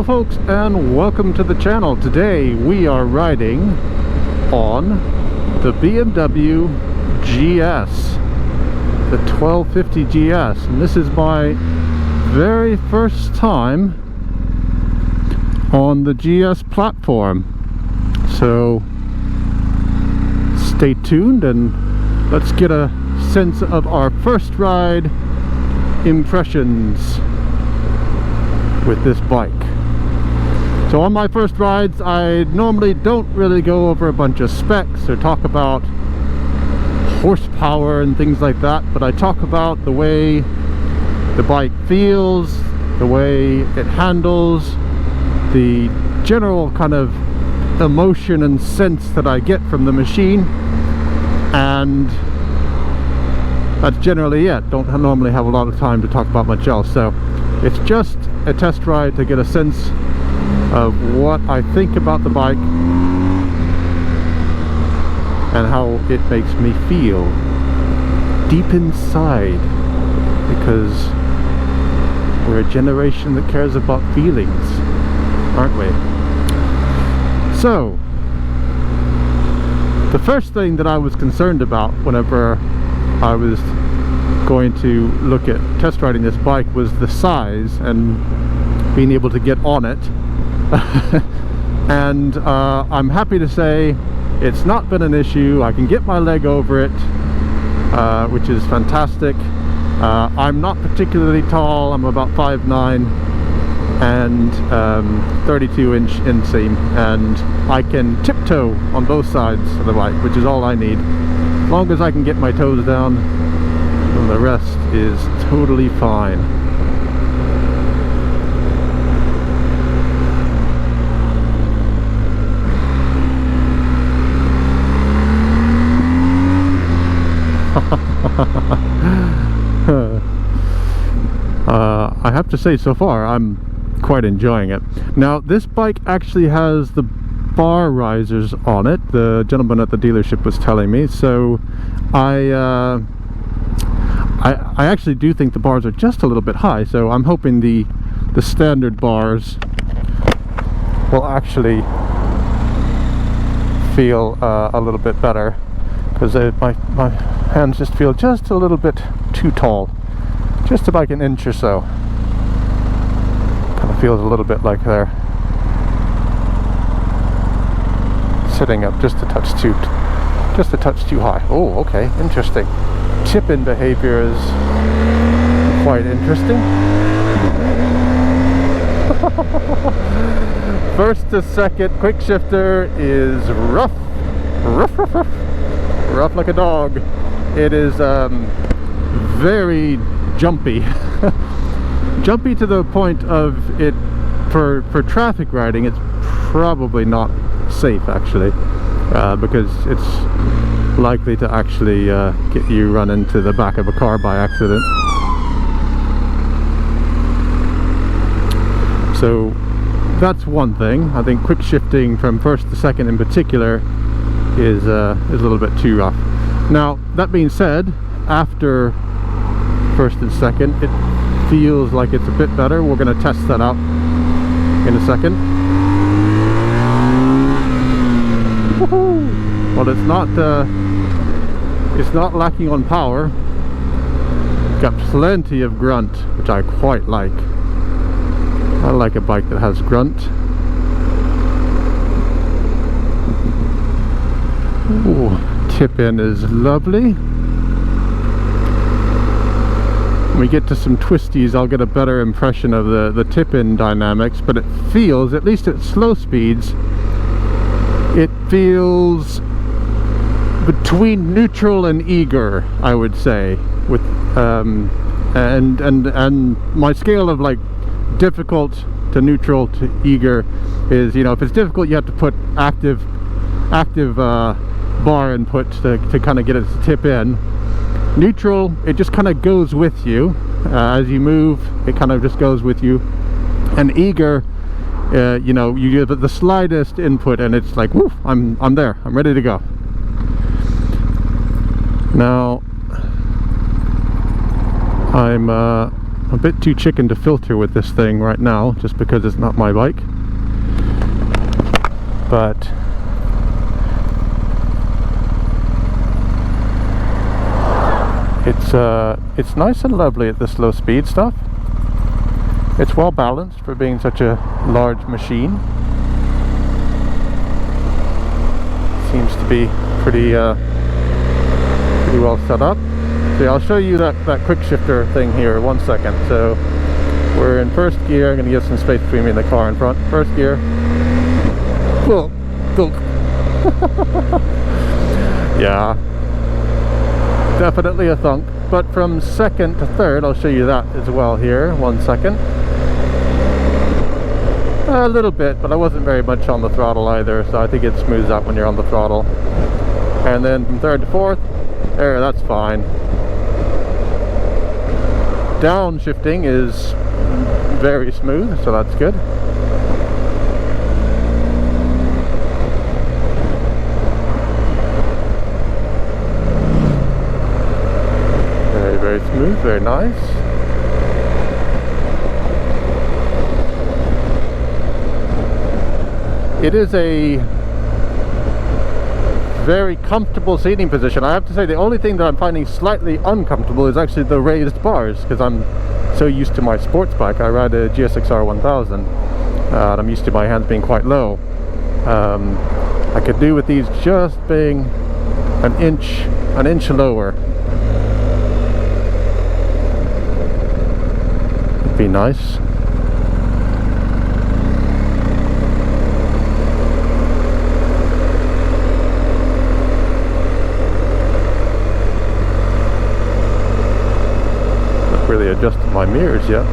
folks, and welcome to the channel. Today we are riding on the BMW GS, the 1250 GS, and this is my very first time on the GS platform. So stay tuned and let's get a sense of our first ride impressions with this bike. So on my first rides, I normally don't really go over a bunch of specs or talk about horsepower and things like that, but I talk about the way the bike feels, the way it handles, the general kind of emotion and sense that I get from the machine, and that's generally it. Don't normally have a lot of time to talk about much else, so it's just a test ride to get a sense of what I think about the bike and how it makes me feel deep inside, because we're a generation that cares about feelings, aren't we? So the first thing that I was concerned about whenever I was going to look at test riding this bike was the size and being able to get on it. And I'm happy to say it's not been an issue. I can get my leg over it, which is fantastic. I'm not particularly tall. I'm about 5'9" and 32-inch inseam, and I can tiptoe on both sides of the bike, which is all I need. As long as I can get my toes down, then the rest is totally fine. I have to say, so far I'm quite enjoying it. Now, this bike actually has the bar risers on it, the gentleman at the dealership was telling me, so I actually do think the bars are just a little bit high, so I'm hoping the standard bars will actually feel a little bit better, because my hands just feel just a little bit too tall, just about an inch or so. Kind of feels a little bit like they're sitting up just a touch too high. Oh, okay, interesting. Tip-in behavior is quite interesting. First to second quick shifter is rough like a dog. It is very jumpy. Jumpy to the point of it, for traffic riding, it's probably not safe actually, because it's likely to actually get you run into the back of a car by accident. So that's one thing. I think quick shifting from first to second in particular is a little bit too rough. Now, that being said, after first and second, it feels like it's a bit better. We're going to test that out in a second. Woohoo! Well, it's not lacking on power. It's got plenty of grunt, which I quite like. I like a bike that has grunt. Ooh, tip-in is lovely. When we get to some twisties, I'll get a better impression of the tip-in dynamics, but it feels, at least at slow speeds, it feels between neutral and eager, I would say, with and my scale of like difficult to neutral to eager is, you know, if it's difficult, you have to put active bar input to kind of get it to tip in. Neutral, it just kind of goes with you as you move. It kind of just goes with you. And eager, you know, you give it the slightest input and it's like, woof, I'm there, I'm ready to go. Now I'm a bit too chicken to filter with this thing right now, just because it's not my bike. But it's nice and lovely at this low speed stuff. It's well balanced for being such a large machine. Seems to be pretty well set up. So I'll show you that quick shifter thing here, 1 second. So we're in first gear. I'm going to get some space between me and the car in front. First gear. Whoa. Yeah, definitely a thunk. But from second to third, I'll show you that as well here. 1 second. A little bit, but I wasn't very much on the throttle either, so I think it smooths out when you're on the throttle. And then from third to fourth, there, that's fine. Downshifting is very smooth, so that's good. Very smooth, very nice. It is a very comfortable seating position. I have to say the only thing that I'm finding slightly uncomfortable is actually the raised bars, because I'm so used to my sports bike. I ride a GSXR 1000 and I'm used to my hands being quite low. I could do with these just being an inch lower. Be nice. Not really adjusted my mirrors yet.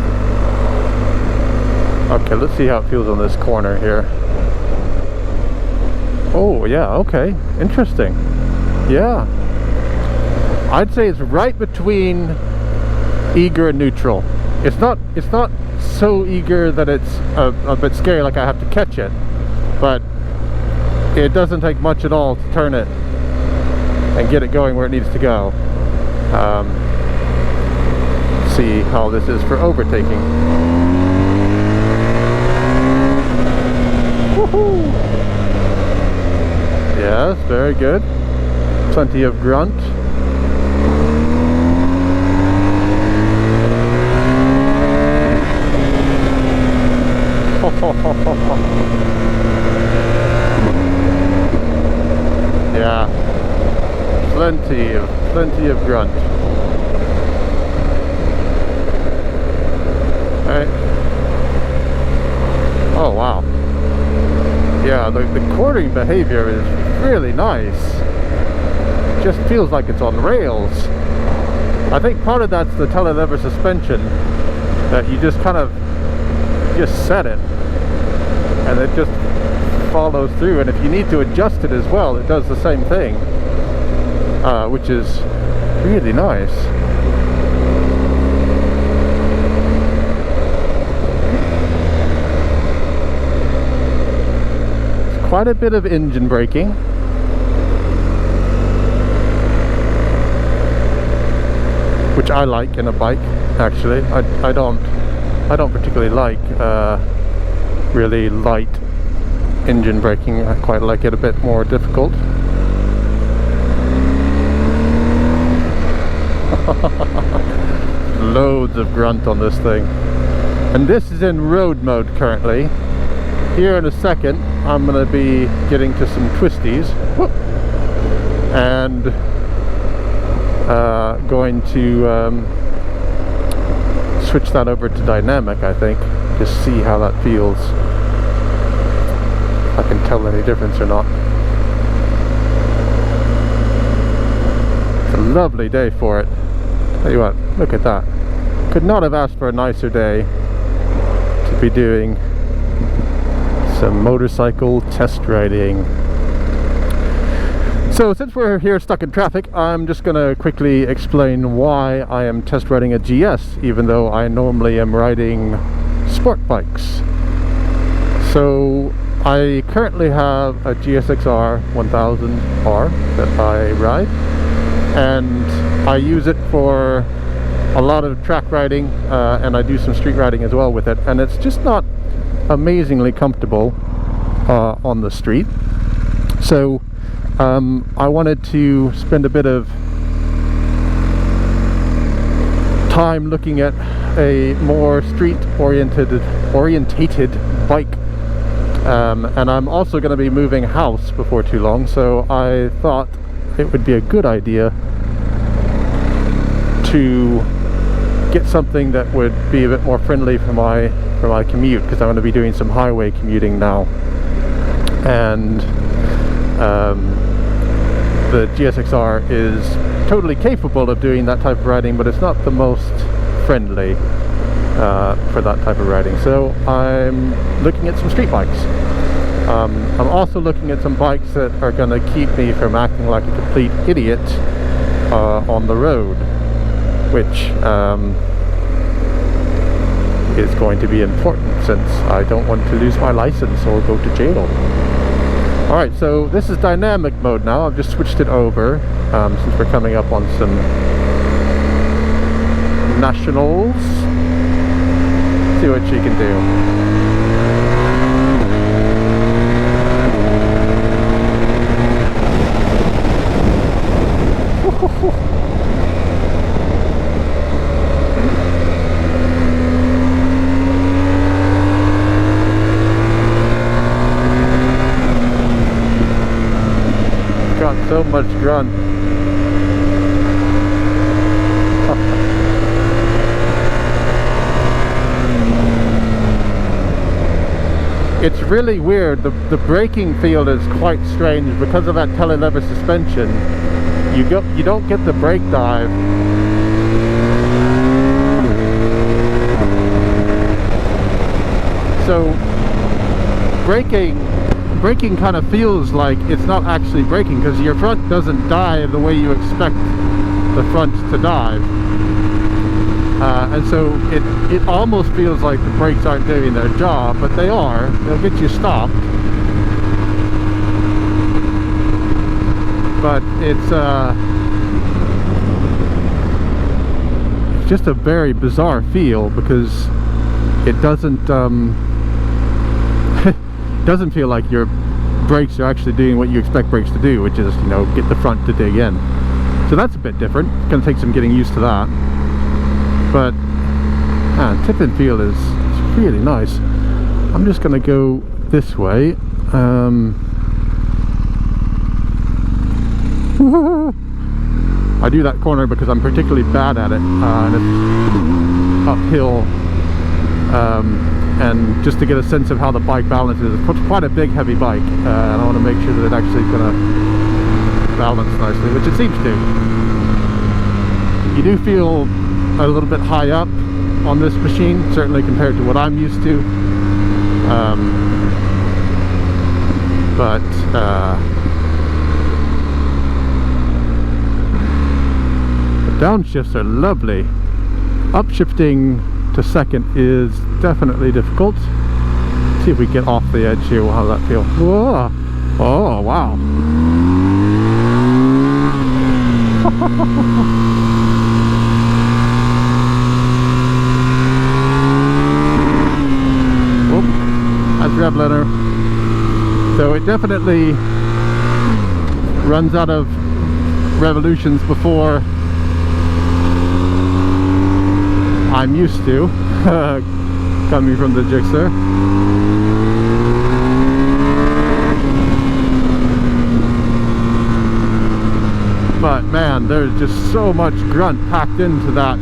Okay, let's see how it feels on this corner here. Oh yeah, okay, interesting. Yeah, I'd say it's right between eager and neutral. It's not so eager that it's a bit scary, like I have to catch it, but it doesn't take much at all to turn it and get it going where it needs to go. See how this is for overtaking. Woohoo! Yes, very good. Plenty of grunt. Yeah, plenty of grunt. Right. Oh wow. Yeah, the quartering behavior is really nice. Just feels like it's on rails. I think part of that's the telelever suspension, that you just kind of just set it and it just follows through, and if you need to adjust it as well, it does the same thing, which is really nice. It's quite a bit of engine braking. Which I like in a bike, actually. I don't particularly like really light engine braking. I quite like it a bit more difficult. Loads of grunt on this thing. And this is in road mode currently. Here in a second I'm going to be getting to some twisties. Whoop. And going to switch that over to dynamic, I think. Just see how that feels. If I can tell any difference or not. It's a lovely day for it. Tell you what, look at that. Could not have asked for a nicer day to be doing some motorcycle test riding. So since we're here stuck in traffic, I'm just going to quickly explain why I am test riding a GS, even though I normally am riding sport bikes. So I currently have a GSXR 1000R that I ride, and I use it for a lot of track riding, and I do some street riding as well with it, and it's just not amazingly comfortable on the street. So I wanted to spend a bit of time looking at a more street orientated bike, and I'm also going to be moving house before too long, so I thought it would be a good idea to get something that would be a bit more friendly for my commute, because I'm going to be doing some highway commuting now, and the GSX-R is totally capable of doing that type of riding, but it's not the most friendly for that type of riding. So I'm looking at some street bikes. I'm also looking at some bikes that are going to keep me from acting like a complete idiot on the road, which is going to be important since I don't want to lose my license or go to jail. Alright, so this is dynamic mode now. I've just switched it over since we're coming up on some nationals. See what she can do. Got so much grunt. It's really weird. The braking feel is quite strange because of that telelever suspension. You don't get the brake dive. So braking kind of feels like it's not actually braking, because your front doesn't dive the way you expect the front to dive, and so it almost feels like the brakes aren't doing their job, but they are. They'll get you stopped, but it's just a very bizarre feel, because it doesn't doesn't feel like your brakes are actually doing what you expect brakes to do, which is, you know, get the front to dig in. So that's a bit different. It's going to take some getting used to that. But tip and feel is really nice. I'm just going to go this way. I do that corner because I'm particularly bad at it, and it's uphill. And just to get a sense of how the bike balances, it's quite a big heavy bike, and I want to make sure that it actually is going to balance nicely, which it seems to. You do feel a little bit high up on this machine, certainly compared to what I'm used to, but the downshifts are lovely. Upshifting to second is definitely difficult. See if we get off the edge here. How does that feel? Whoa. Oh wow. Whoop. That's rev limiter. So it definitely runs out of revolutions before I'm used to coming from the Gixxer. But man, there's just so much grunt packed into that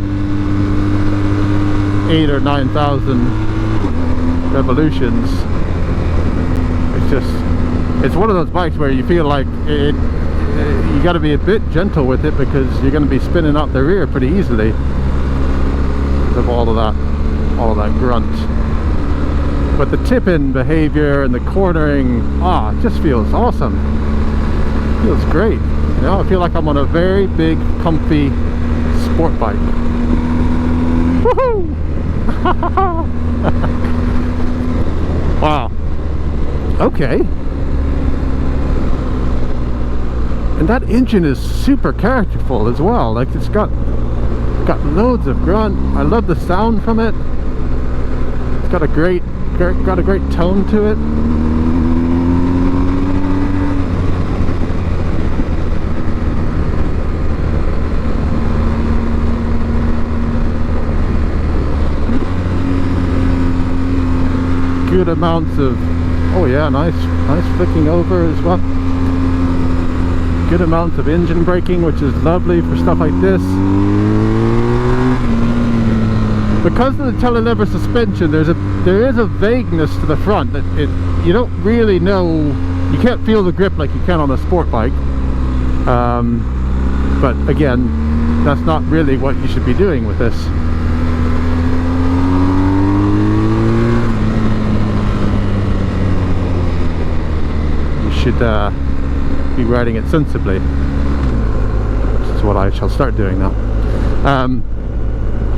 8,000 or 9,000 revolutions. It's one of those bikes where you feel like you got to be a bit gentle with it, because you're going to be spinning out the rear pretty easily of all of that grunt. But the tip-in behavior and the cornering, it just feels awesome. It feels great. You know, I feel like I'm on a very big, comfy sport bike. Woohoo! Wow. Okay. And that engine is super characterful as well. Like, it's got got loads of grunt. I love the sound from it. It's got a great tone to it. Good amounts of, oh yeah, nice flicking over as well. Good amounts of engine braking, which is lovely for stuff like this. Because of the telelever suspension, there is a vagueness to the front that you don't really know. You can't feel the grip like you can on a sport bike. But again, that's not really what you should be doing with this. Should be riding it sensibly, which is what I shall start doing now.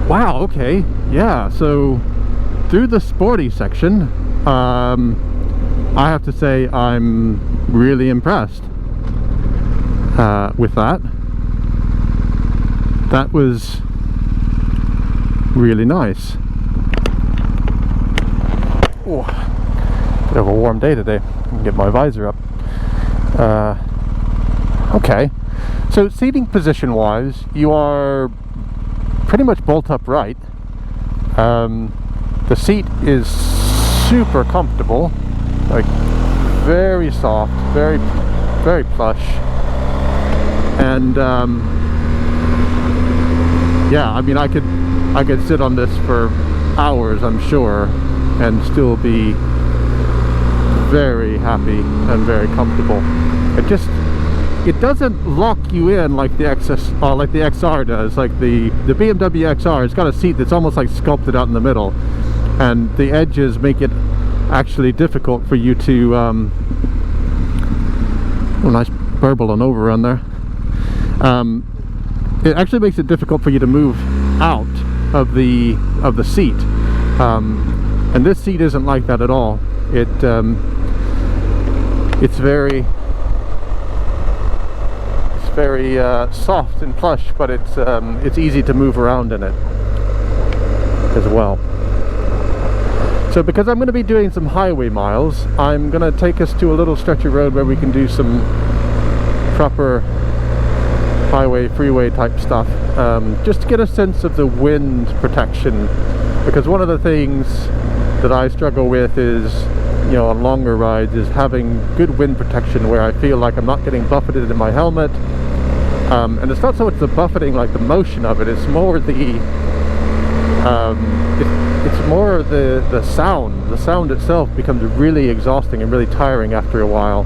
Wow, okay, yeah, so through the sporty section, I have to say I'm really impressed with that. That was really nice. Oh, bit of a warm day today. I can get my visor up. Okay, so seating position wise, you are pretty much bolt upright. The seat is super comfortable, like very soft, very plush, and yeah, I mean I could sit on this for hours, I'm sure, and still be very happy and very comfortable. It doesn't lock you in like the XR does. Like the BMW XR, it's got a seat that's almost like sculpted out in the middle, and the edges make it actually difficult for you to oh, nice burble and overrun there. It actually makes it difficult for you to move out of the seat, and this seat isn't like that at all. It's very soft and plush, but it's easy to move around in it as well. So because I'm going to be doing some highway miles, I'm going to take us to a little stretch of road where we can do some proper highway, freeway type stuff, just to get a sense of the wind protection, because one of the things that I struggle with is, you know, on longer rides, is having good wind protection where I feel like I'm not getting buffeted in my helmet. And it's not so much the buffeting, like the motion of it, it's more the it's more the sound. The sound itself becomes really exhausting and really tiring after a while.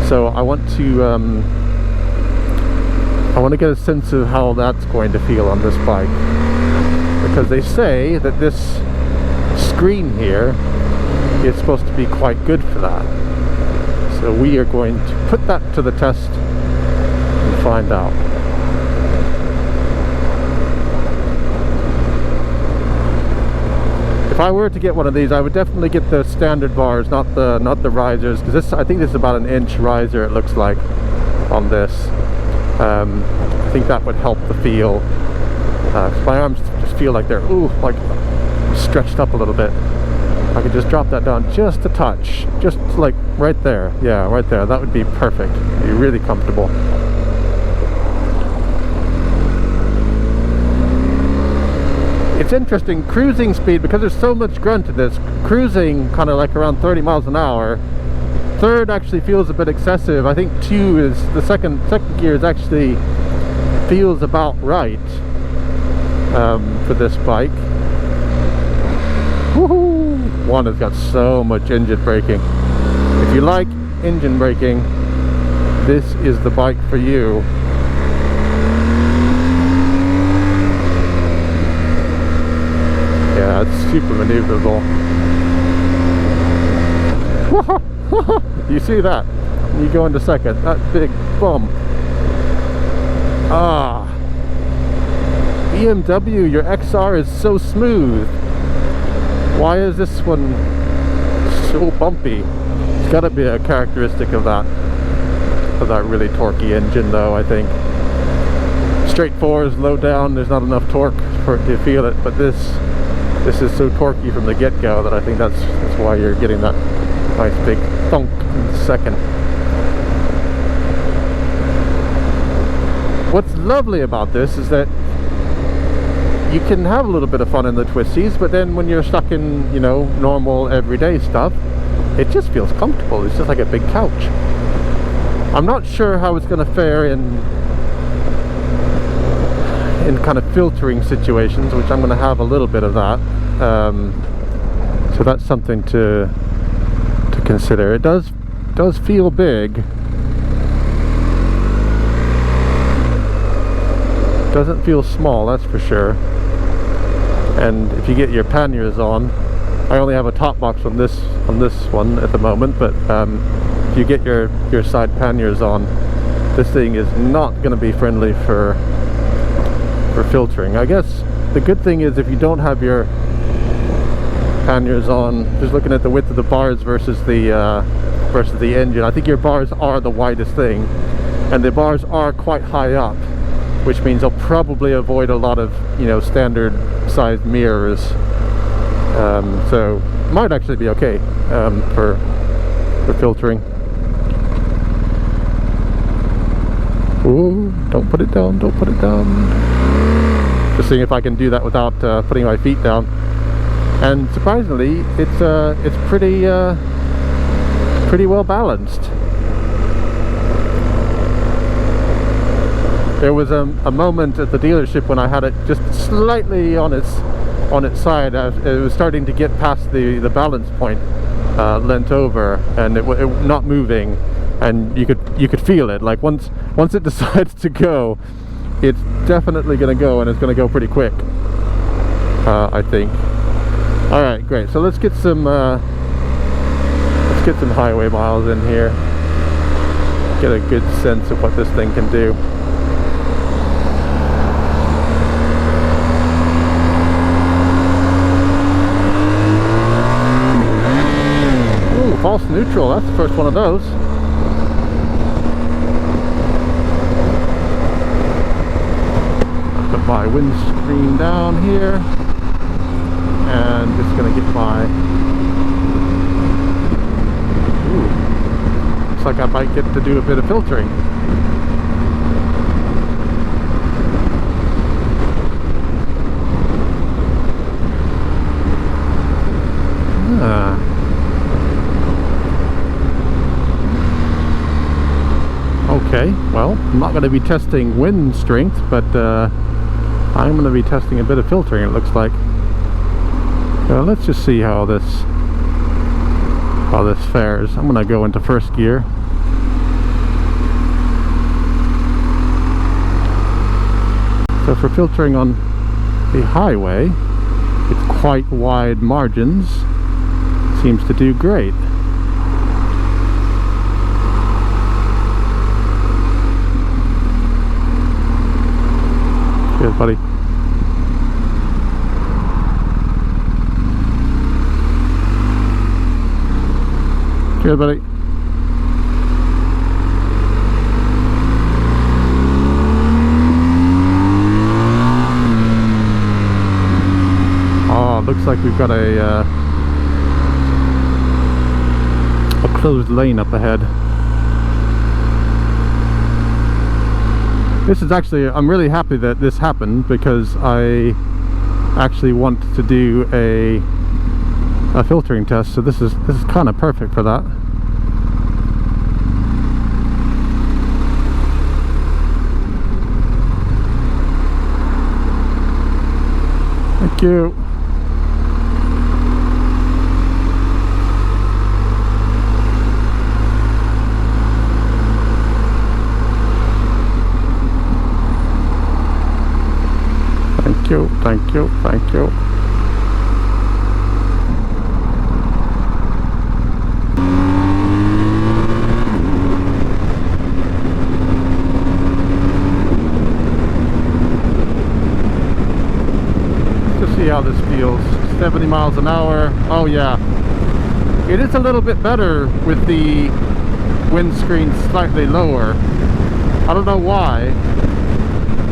So I want to get a sense of how that's going to feel on this bike, because they say that this screen here is supposed to be quite good for that. So we are going to put that to the test and find out. If I were to get one of these, I would definitely get the standard bars, not the risers, because this, I think this is about an inch riser, it looks like, on this. I think that would help the feel, because my arms just feel like they're like stretched up a little bit. I could just drop that down just a touch, just like right there. Yeah, right there. That would be perfect. It'd be really comfortable. It's interesting, cruising speed, because there's so much grunt to this, cruising kind of like around 30 miles an hour. Third actually feels a bit excessive. I think 2 is, the second gear is actually feels about right for this bike. Woohoo! 1 has got so much engine braking. If you like engine braking, this is the bike for you. Yeah, it's super maneuverable. You see that? You go into second. That big bump. Ah. BMW, your XR is so smooth. Why is this one so bumpy? It's got to be a characteristic of that really torquey engine, though, I think. straight fours, low down, there's not enough torque for it to feel it, but this is so torquey from the get-go that I think that's why you're getting that nice big thunk in the second. What's lovely about this is that you can have a little bit of fun in the twisties, but then when you're stuck in, you know, normal everyday stuff, it just feels comfortable. It's just like a big couch. I'm not sure how it's going to fare in kind of filtering situations, which I'm going to have a little bit of that. So that's something to consider. It does feel big. Doesn't feel small, that's for sure. And if you get your panniers on, I only have a top box on this one at the moment, but if you get your side panniers on, this thing is not going to be friendly for filtering. I guess the good thing is if you don't have your panniers on, just looking at the width of the bars versus the engine, I think your bars are the widest thing, and the bars are quite high up, which means I'll probably avoid a lot of, you know, standard sized mirrors. So might actually be okay for filtering. Ooh, don't put it down, don't put it down. Just seeing if I can do that without putting my feet down. And surprisingly, it's pretty well balanced. There was a moment at the dealership when I had it just slightly on its side. It was starting to get past the balance point, leant over, and it not moving, and you could feel it. Like once it decides to go, it's definitely going to go, and it's going to go pretty quick. I think. All right, great. So let's get some highway miles in here. Get a good sense of what this thing can do. False neutral, that's the first one of those. I'll put my windscreen down here, and just gonna get my, looks like I might get to do a bit of filtering. Okay, well, I'm not going to be testing wind strength, but I'm going to be testing a bit of filtering, it looks like. Let's just see how this fares. I'm going to go into first gear. So for filtering on the highway, it's quite wide margins. Seems to do great. Cheers, buddy. Cheers, buddy. Oh, looks like we've got a closed lane up ahead. This is actually, I'm really happy that this happened, because I actually want to do a filtering test, so this is kind of perfect for that. Thank you. Thank you, thank you, thank you. Let's see how this feels. 70 miles an hour. Oh yeah. It is a little bit better with the windscreen slightly lower. I don't know why.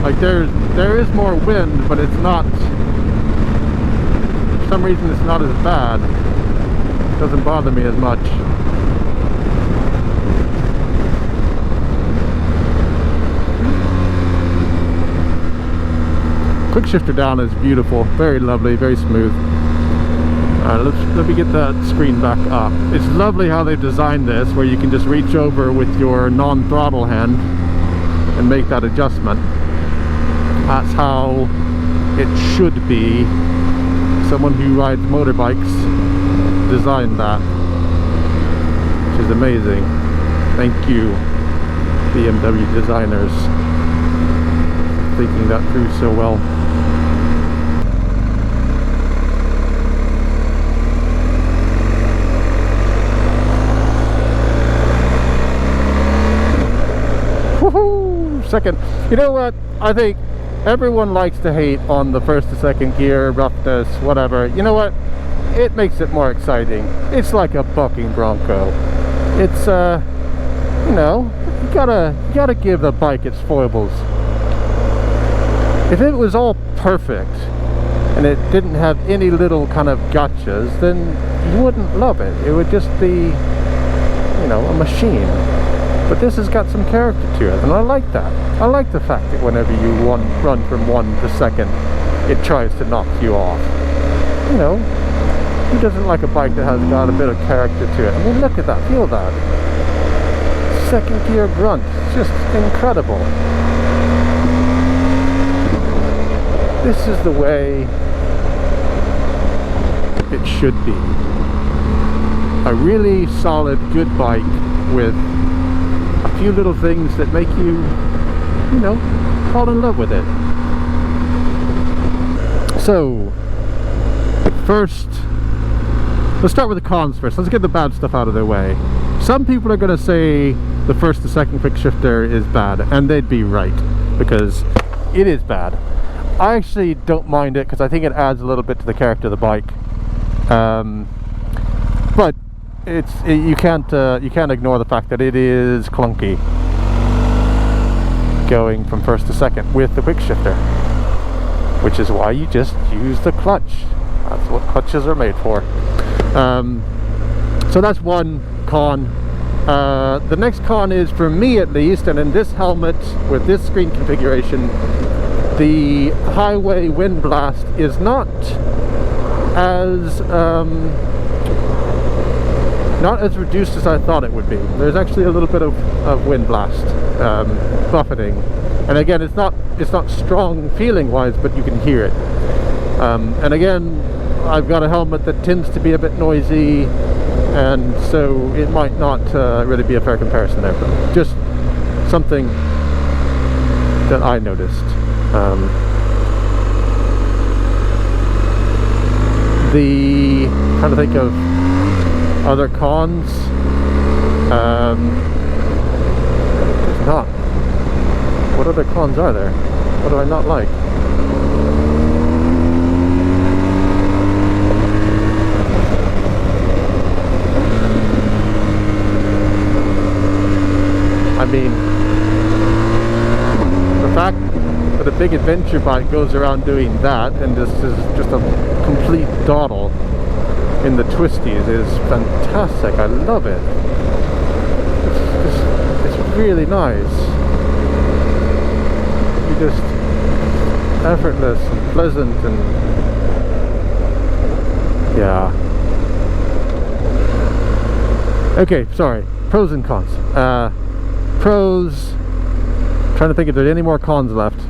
Like there is more wind, but it's not, for some reason it's not as bad. It doesn't bother me as much. Quick shifter down is beautiful, very lovely, very smooth. Let me get that screen back up. It's lovely how they've designed this, where you can just reach over with your non-throttle hand and make that adjustment. That's how it should be. Someone who rides motorbikes designed that, which is amazing. Thank you, BMW designers, thinking that through so well. Woohoo! Second. You know what? I think everyone likes to hate on the first to second gear, roughness, whatever. You know what? It makes it more exciting. It's like a bucking bronco. It's you know, you gotta give the bike its foibles. If it was all perfect and it didn't have any little kind of gotchas, then you wouldn't love it. It would just be, you know, a machine. But this has got some character to it, and I like that. I like the fact that whenever you run from 1 to second, it tries to knock you off. You know, who doesn't like a bike that has got a bit of character to it? I mean, look at that, feel that. Second gear grunt, it's just incredible. This is the way it should be. A really solid, good bike with a few little things that make you, you know, fall in love with it. So, first, let's start with the cons first. Let's get the bad stuff out of the way. Some people are going to say the first to second quick shifter is bad, and they'd be right, because it is bad. I actually don't mind it because I think it adds a little bit to the character of the bike. But you can't ignore the fact that it is clunky going from first to second with the quick shifter, which is why you just use the clutch. That's what clutches are made for. So that's one con. The next con is, for me at least, and in this helmet with this screen configuration, the highway wind blast is not as reduced as I thought it would be. There's actually a little bit of wind blast buffeting, and again, it's not strong feeling wise, but you can hear it. And again, I've got a helmet that tends to be a bit noisy, and so it might not really be a fair comparison there, but just something that I noticed. Trying to think of other cons. There's not. What other cons are there? What do I not like? I mean, the fact that a big adventure bike goes around doing that, and this is just a complete dawdle in the twisties, is fantastic. I love it. It's really nice. You're just effortless and pleasant, and yeah. Okay, sorry. Pros and cons. Pros. Trying to think if there's any more cons left.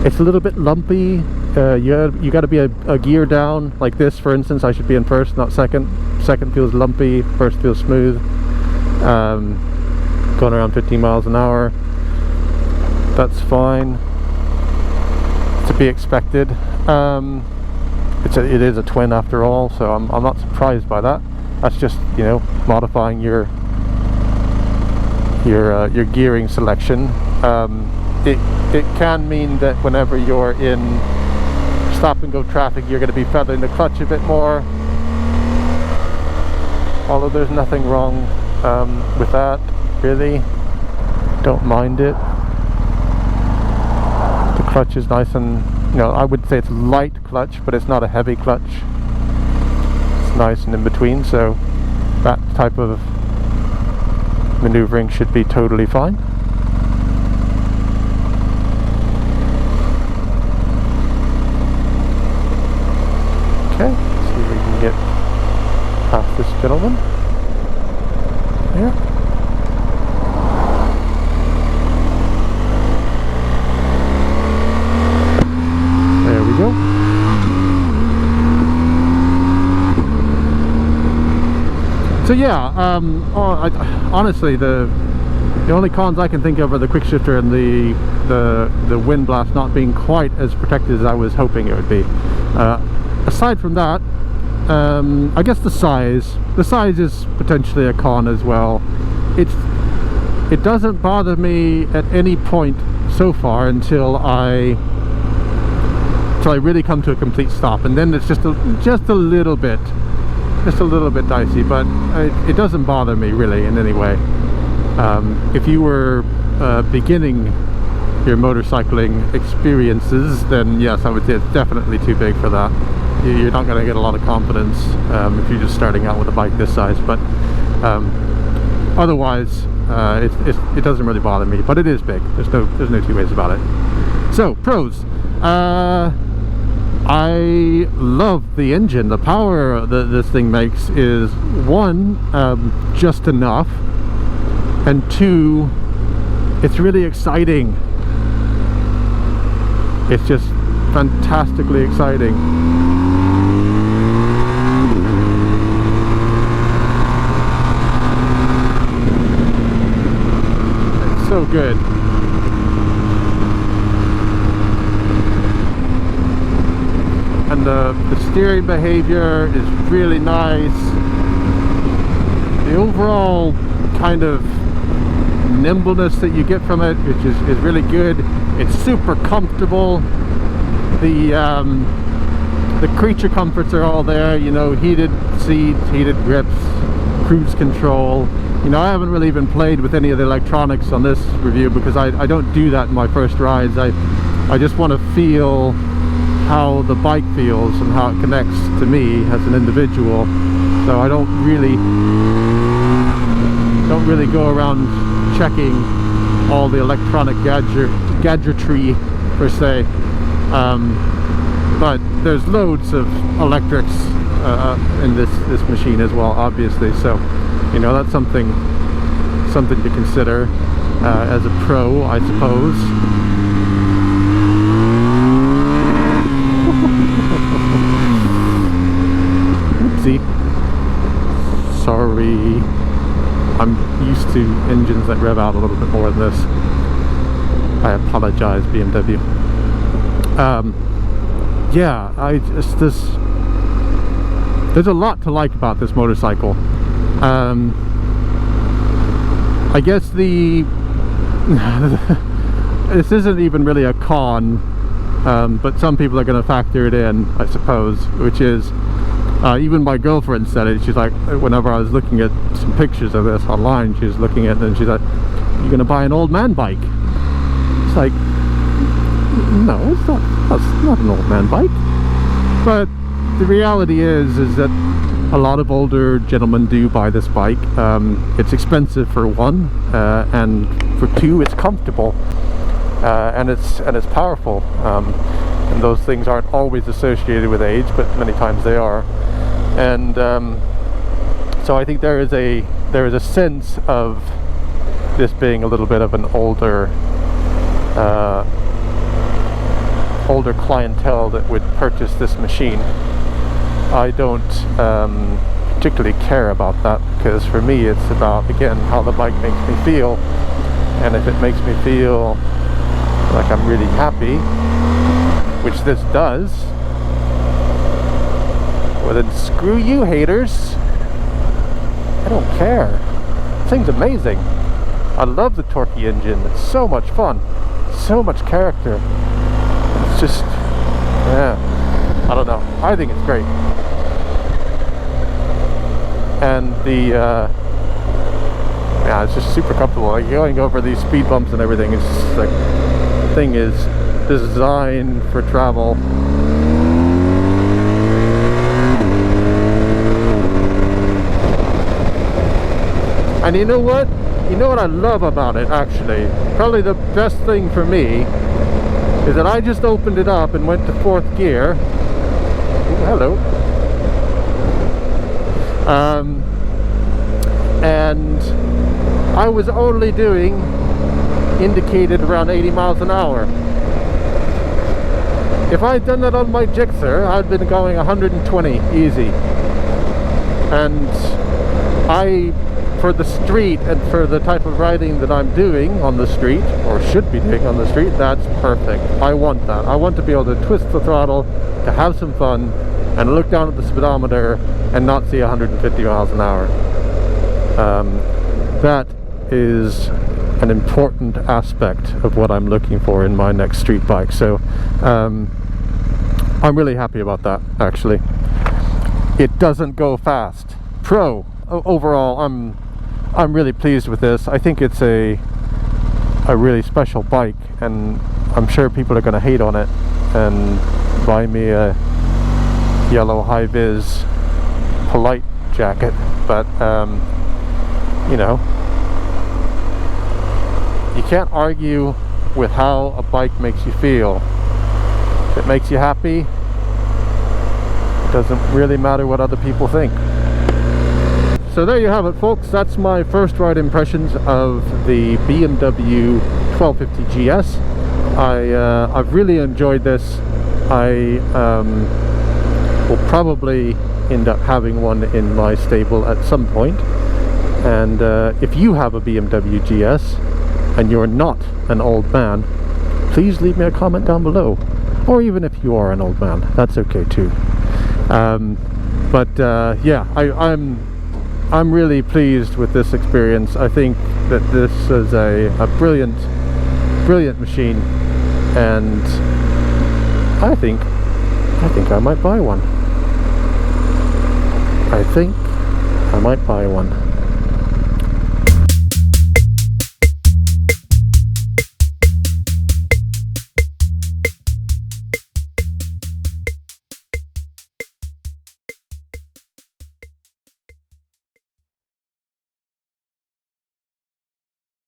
It's a little bit lumpy. You got to be a gear down, like this for instance. I should be in first, not second. Second feels lumpy, first feels smooth. Going around 15 miles an hour, that's fine, to be expected. It is a twin after all, so I'm not surprised by that. That's just, you know, modifying your gearing selection. It can mean that whenever you're in stop and go traffic, you're going to be feathering the clutch a bit more, although there's nothing wrong with that, really. Don't mind it. Clutch is nice and, you know, I would say it's light clutch, but it's not a heavy clutch. It's nice and in between, so that type of maneuvering should be totally fine. Okay, let's see if we can get past this gentleman. There. There we go. So yeah, honestly, the only cons I can think of are the quick shifter and the wind blast not being quite as protected as I was hoping it would be. Aside from that, I guess the size is potentially a con as well. It doesn't bother me at any point so far until I really come to a complete stop, and then it's just a little bit dicey, but it doesn't bother me really in any way. If you were beginning your motorcycling experiences, then yes, I would say it's definitely too big for that. You're not going to get a lot of confidence if you're just starting out with a bike this size, but otherwise it doesn't really bother me, but it is big. There's no two ways about it. So pros, I love the engine. The power that this thing makes is, one, just enough, and two, it's really exciting. It's just fantastically exciting. It's so good. And the steering behavior is really nice. The overall kind of nimbleness that you get from it, which is really good. It's super comfortable. The creature comforts are all there, you know, heated seats, heated grips, cruise control. You know, I haven't really even played with any of the electronics on this review because I don't do that in my first rides. I just want to feel how the bike feels and how it connects to me as an individual. So I don't really go around checking all the electronic gadgetry per se. But there's loads of electrics in this machine as well, obviously. So, you know, that's something to consider as a pro, I suppose. Oopsie. Sorry. I'm used to engines that rev out a little bit more than this. I apologize, BMW. Yeah, there's a lot to like about this motorcycle. I guess this isn't even really a con, but some people are going to factor it in, I suppose, which is, even my girlfriend said it. She's like, whenever I was looking at some pictures of this online, she was looking at it and she's like, "You're going to buy an old man bike?" It's like, no, that's not an old man bike. But the reality is that a lot of older gentlemen do buy this bike. It's expensive for one, and for two, it's comfortable, and it's powerful. And those things aren't always associated with age, but many times they are. And so I think there is a sense of this being a little bit of an older clientele that would purchase this machine. I don't particularly care about that, because for me it's about, again, how the bike makes me feel. And if it makes me feel like I'm really happy, which this does, well then screw you, haters. I don't care. This thing's amazing. I love the torquey engine. It's so much fun, so much character. It's just, yeah, I don't know, I think it's great. And yeah, it's just super comfortable. Like, going over these speed bumps and everything, it's just like, the thing is designed for travel. And you know what? You know what I love about it, actually? Probably the best thing for me is that I just opened it up and went to 4th gear. Ooh, hello. And I was only doing indicated around 80 miles an hour. If I had done that on my Gixxer, I'd been going 120 easy. And for the street and for the type of riding that I'm doing on the street, or should be doing on the street, that's perfect. I want that. I want to be able to twist the throttle, to have some fun, and look down at the speedometer and not see 150 miles an hour. That is an important aspect of what I'm looking for in my next street bike. So I'm really happy about that, actually. It doesn't go fast. Overall, I'm really pleased with this. I think it's a really special bike, and I'm sure people are going to hate on it and buy me a yellow high-vis polite jacket, but you know, you can't argue with how a bike makes you feel. If it makes you happy, it doesn't really matter what other people think. So there you have it, folks. That's my first ride impressions of the BMW 1250 GS. I've really enjoyed this. I will probably end up having one in my stable at some point. And if you have a BMW GS and you're not an old man, please leave me a comment down below. Or even if you are an old man, that's okay too. Yeah, I'm really pleased with this experience. I think that this is a brilliant machine, and I think I might buy one. I think I might buy one.